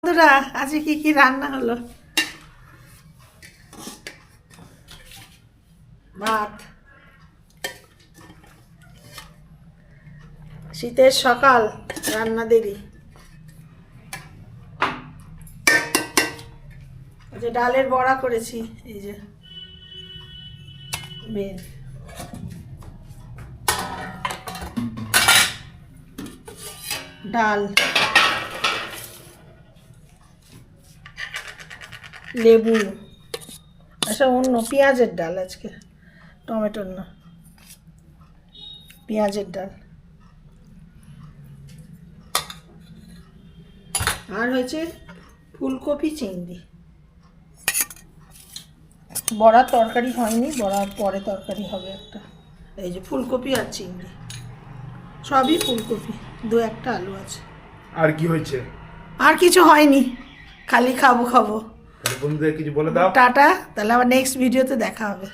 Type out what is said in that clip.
বন্ধুরা আজকে কি কি রান্না হলো? ভাত, শীতের সকাল, রান্না দেরি। যে ডালের বড়া করেছি, এই যে মেন ডাল, লেবু, আচ্ছা অন্য পেঁয়াজের ডাল, আজকে টমেটোর না, পেঁয়াজের ডাল। আর হয়েছে ফুলকপি চিংড়ি। বড়ার তরকারি হয়নি, বড়ার পরে তরকারি হবে একটা। এই যে ফুলকপি আর চিংড়ি, সবই ফুলকপি, দু একটা আলু আছে। আর কি হয়েছে? আর কিছু হয়নি, খালি খাবো। বন্ধুদের কিছু বলে দাও। টাটা, তাহলে আবার নেক্সট ভিডিওতে দেখা হবে।